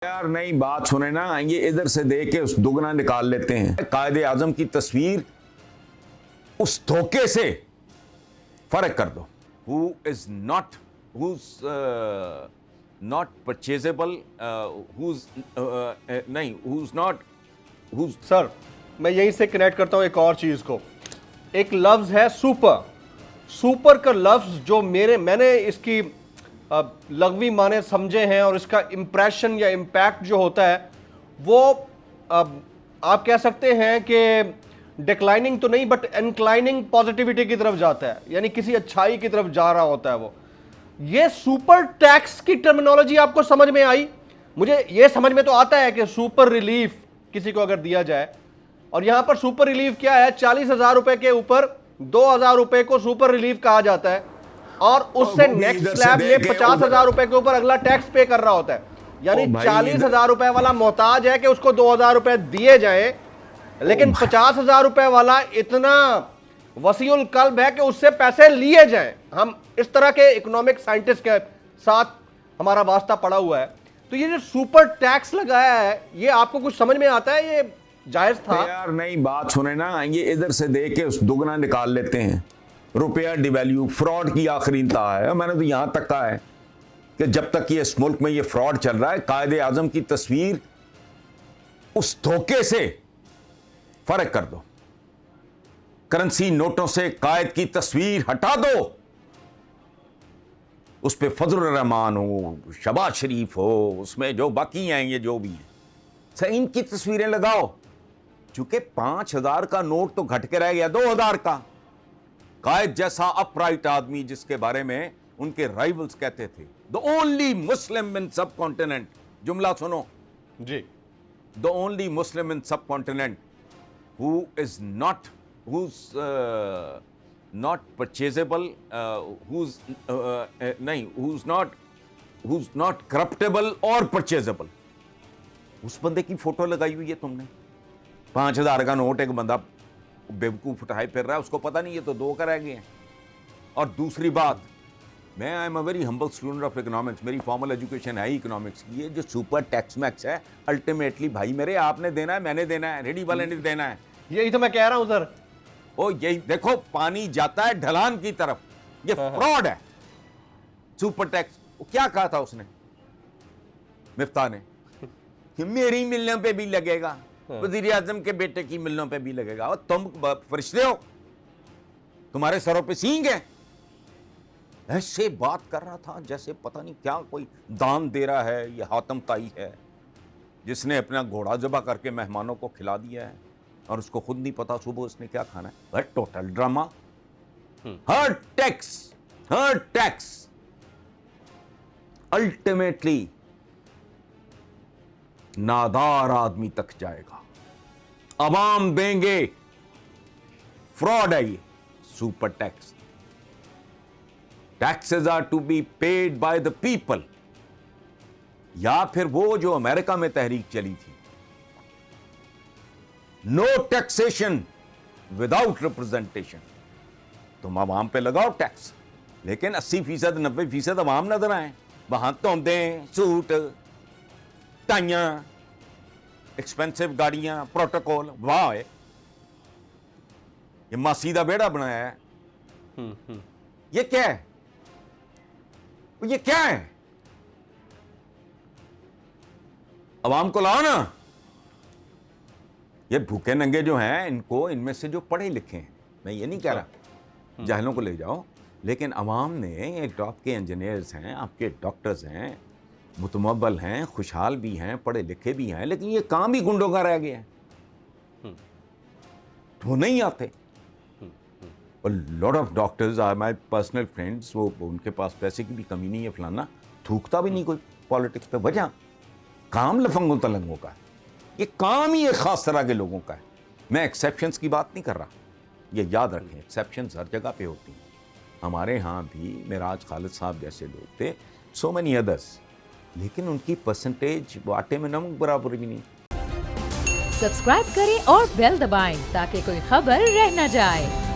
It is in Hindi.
यार नई बात सुने ना, ये इधर से देख के उस दुगना निकाल लेते हैं। कायदे आजम की तस्वीर उस धोखे से फर्क कर दो। हु इज नॉट परचेजेबल, नहीं, सर मैं यहीं से कनेक्ट करता हूं एक और चीज को। एक लफ्ज है सुपर। सुपर का लफ्ज जो मैंने इसकी लग़वी माने समझे हैं और इसका इंप्रेशन या इम्पैक्ट जो होता है वो आप कह सकते हैं कि डिक्लाइनिंग तो नहीं बट इंक्लाइनिंग पॉजिटिविटी की तरफ जाता है, यानी किसी अच्छाई की तरफ जा रहा होता है वो। ये सुपर टैक्स की टर्मिनोलॉजी आपको समझ में आई? मुझे ये समझ में तो आता है कि सुपर रिलीफ किसी को अगर दिया जाए, और यहां पर सुपर रिलीफ क्या है, 40,000 रुपए के ऊपर 2,000 रुपए को सुपर रिलीफ कहा जाता है और उससे नेक्स्ट स्लैब में 50,000 रुपए के ऊपर अगला टैक्स पे कर रहा होता है। यानी 40,000 रुपए वाला मोहताज है कि उसको 2,000 रुपए दिए जाए, लेकिन 50,000 रुपए वाला इतना वसीउल कल्ब है कि उससे पैसे लिए जाएं। हम इस तरह के इकोनॉमिक साइंटिस्ट के साथ हमारा वास्ता पड़ा हुआ है। तो ये जो सुपर टैक्स लगाया है, ये आपको कुछ समझ में आता है? ये जायज था? यार नई बात सुने ना, ये इधर से देख के उस दुगना निकाल लेते हैं। रुपया डिवैल्यू, फ्रॉड की आखिरी इंतहा है। मैंने तो यहां तक कहा है कि जब तक ये इस मुल्क में ये फ्रॉड चल रहा है, कायदे आजम की तस्वीर उस धोखे से फर्क कर दो। करेंसी नोटों से कायद की तस्वीर हटा दो, उस पे फजल रहमान हो, शबाज शरीफ हो, उसमें जो बाकी हैं ये जो भी हैं, सही इनकी तस्वीरें लगाओ। चूंकि 5,000 का नोट तो घट के रह गया 2,000 का। कायद जैसा अपराइट आदमी जिसके बारे में उनके राइवल्स कहते थे, द ओनली मुस्लिम इन सब कॉन्टिनेंट, जुमला सुनो जी, the only Muslim in subcontinent who is not purchasable, who is not corruptible और परचेजेबल। उस बंदे की फोटो लगाई हुई है तुमने। 5,000 का नोट एक बंदा बेवकूफ उठाए फिर रहा है, उसको पता नहीं, ये तो 2 का रह गए हैं। और दूसरी बात, मैं I am a very humble student of economics, मेरी फॉर्मल एजुकेशन है ही इकोनॉमिक्स की। ये जो सुपर टैक्स मैक्स है, अल्टीमेटली भाई मेरे आपने देना है, मैंने देना है, रेडी वाले ने देना है। यही तो मैं कह रहा हूं सर। ओ यही देखो, पानी जाता है ढलान की तरफ, ये फ्रॉड है सुपर टैक्स। क्या कहा था उसने, मिफ्ता ने, कि मेरी मिलने पे भी लगेगा, वज़ीर आज़म के बेटे की मिलनों पे भी लगेगा। और तुम फरिश्ते हो, तुम्हारे सरों पे सींग है। ऐसे बात कर रहा था जैसे पता नहीं क्या कोई दान दे रहा है। ये हातम ताई है जिसने अपना घोड़ा ज़बह करके मेहमानों को खिला दिया है और उसको खुद नहीं पता सुबह उसने क्या खाना है। वह टोटल ड्रामा। हर टैक्स अल्टीमेटली नादार आदमी तक जाएगा। अवाम देंगे, फ्रॉड है ये super tax. Taxes are to be paid by the people. या फिर वो जो अमेरिका में तहरीक चली थी, नो टैक्सेशन विदाउट रिप्रेजेंटेशन। तुम अवाम पे लगाओ टैक्स, लेकिन 80%, 90% अवाम नजर आए। वहां तोंदें, सूट, टाइयां, एक्सपेंसिव गाड़ियां, प्रोटोकॉल। वाह, ये मासी दा बेड़ा बनाया है। ये क्या है? ये क्या है? अवाम को लाओ ना। ये भूखे नंगे जो हैं, इनको, इनमें से जो पढ़े लिखे हैं, मैं ये नहीं कह रहा जाहिलों को ले जाओ, लेकिन अवाम ने, एक आपके इंजीनियर्स हैं, आपके डॉक्टर्स हैं, मुतमब्बल हैं, खुशहाल भी हैं, पढ़े लिखे भी हैं, लेकिन ये काम ही गुंडों का रह गया है। वो नहीं आते। और lot of doctors are my personal friends, वो उनके पास पैसे की भी कमी नहीं है, फलाना, थूकता भी नहीं कोई पॉलिटिक्स पे। वजह काम लफंगों तलंगों का है। ये काम ही एक खास तरह के लोगों का है। मैं एक्सेप्शंस की बात नहीं कर रहा, ये याद रखें, एक्सेप्शंस हर जगह पे होती हैं। हमारे यहाँ भी मिराज खालिद साहब जैसे लोग थे, सो मेनी अदर्स, लेकिन उनकी परसेंटेज आटे में नमक बराबर भी नहीं। सब्सक्राइब करें और बेल दबाएं ताकि कोई खबर रह न जाए।